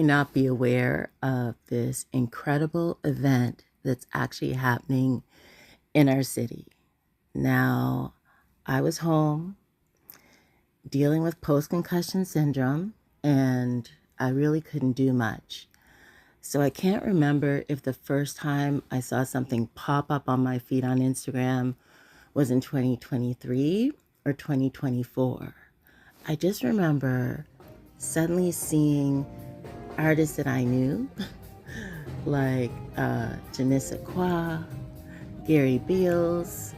not be aware of this incredible event that's actually happening in our city. Now, I was home dealing with post-concussion syndrome, and I really couldn't do much. So I can't remember if the first time I saw something pop up on my feed on Instagram was in 2023 or 2024. I just remember suddenly seeing artists that I knew, like Janissa Qua, Gary Beals,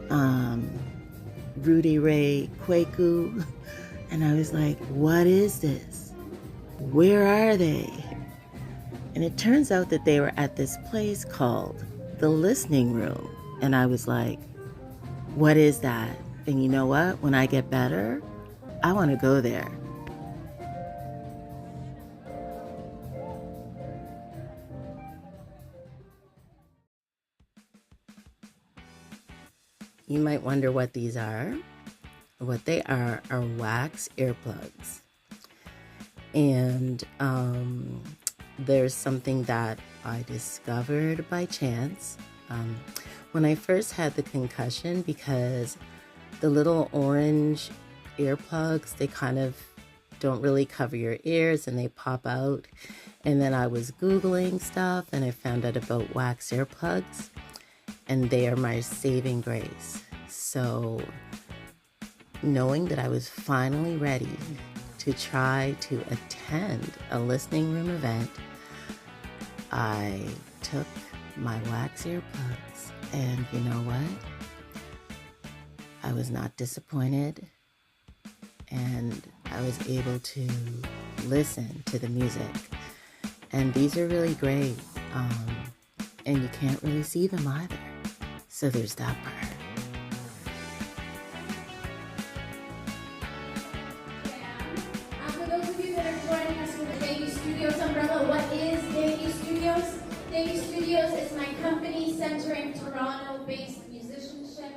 Rudy Ray Kwaku, and I was like, what is this? Where are they? And it turns out that they were at this place called The Listening Room. And I was like, what is that? And you know what? When I get better, I want to go there. You might wonder what these are. What they are wax earplugs. And there's something that I discovered by chance when I first had the concussion, because the little orange earplugs, they kind of don't really cover your ears and they pop out. And then I was Googling stuff and I found out about wax earplugs, and they are my saving grace. So knowing that I was finally ready to try to attend a listening room event, I took my wax earplugs, and you know what? I was not disappointed, and I was able to listen to the music. And these are really great, and you can't really see them either. So there's that part. For those of you that are joining us with the Davey Studios umbrella, what is Davey Studios? Davey Studios is my company centering Toronto-based musicianship.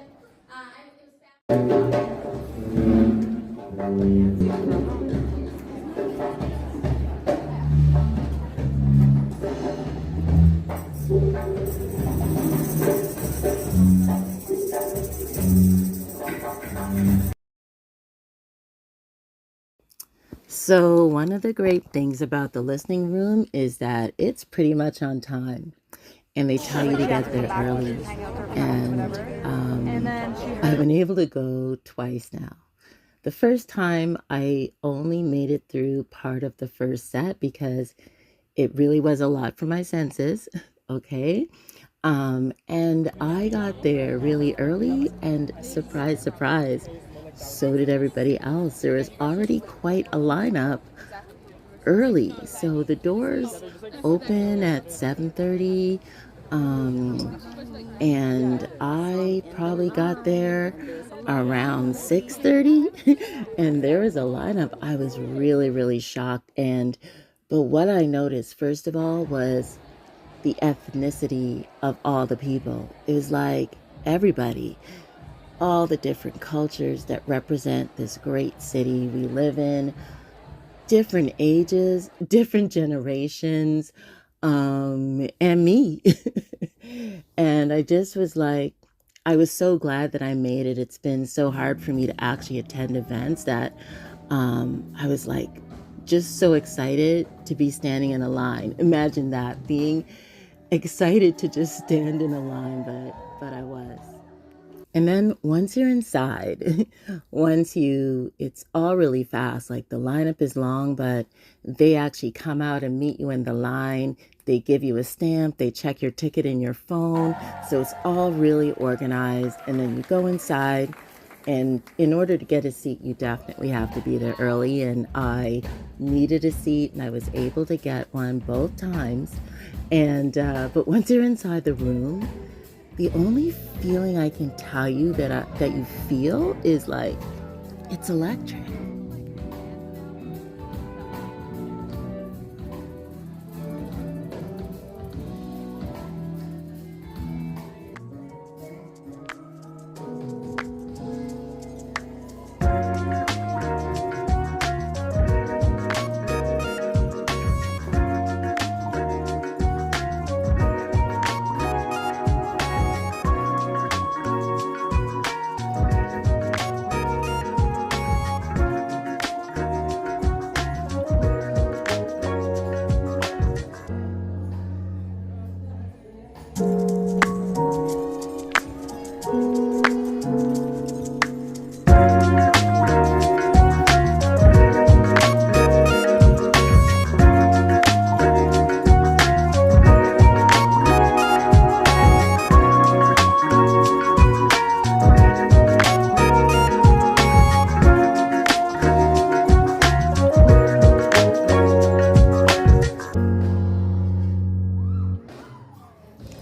So one of the great things about the listening room is that it's pretty much on time, and they tell you to get there early. And I've been able to go twice now. The first time I only made it through part of the first set because it really was a lot for my senses. Okay. And I got there really early, and surprise, surprise, so did everybody else. There was already quite a lineup early. So the doors open at 7:30, and I probably got there around 6:30, and there was a lineup. I was really, really shocked. But what I noticed, first of all, was the ethnicity of all the people. It was like everybody, all the different cultures that represent this great city we live in, different ages, different generations, and me. And I just was like, I was so glad that I made it. It's been so hard for me to actually attend events that I was like just so excited to be standing in a line. Imagine that, being excited to just stand in a line, but I was. And then once you're inside, it's all really fast. Like the lineup is long, but they actually come out and meet you in the line. They give you a stamp, they check your ticket in your phone. So it's all really organized. And then you go inside, and in order to get a seat, you definitely have to be there early. And I needed a seat, and I was able to get one both times. And but once you're inside the room, the only feeling I can tell you that you feel is like it's electric.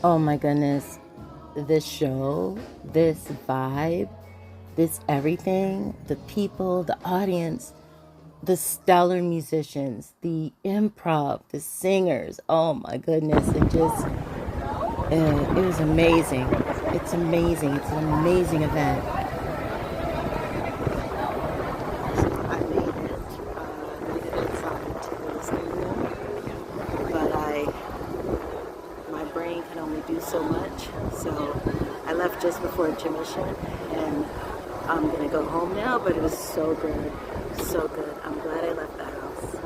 Oh my goodness. This show, this vibe, this everything, the people, the audience, the stellar musicians, the improv, the singers. Oh my goodness. It was amazing. It's amazing. It's an amazing event. I made it. I'm gonna get inside to the stadium, but my brain can only do so much. So I left just before intermission, and I'm gonna go home now. But it was so good, so good. I'm glad I left the house.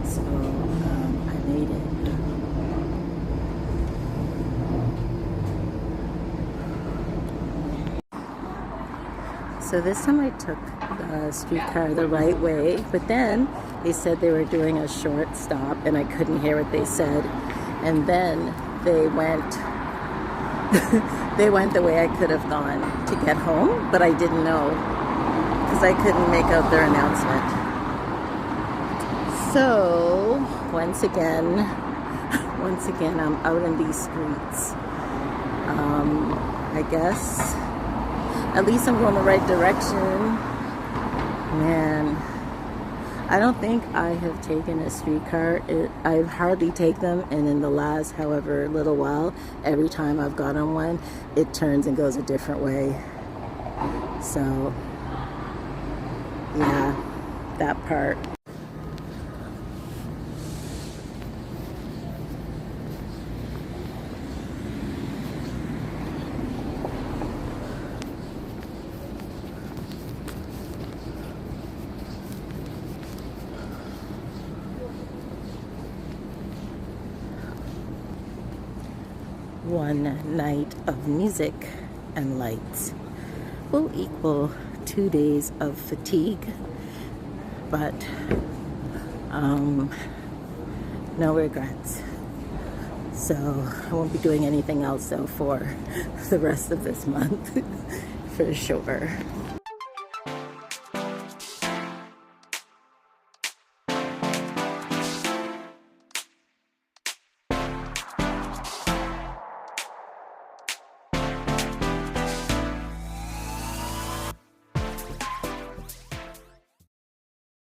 So I made it. So this time I took the streetcar the right way, but then they said they were doing a short stop and I couldn't hear what they said. And then they went they went the way I could have gone to get home, but I didn't know because I couldn't make out their announcement. So once again I'm out in these streets. I guess at least I'm going the right direction. Man, I don't think I have taken a streetcar. I hardly take them, and in the last however little while, every time I've got on one, it turns and goes a different way. So yeah, that part. One night of music and lights will equal 2 days of fatigue, but no regrets. So I won't be doing anything else though for the rest of this month for sure.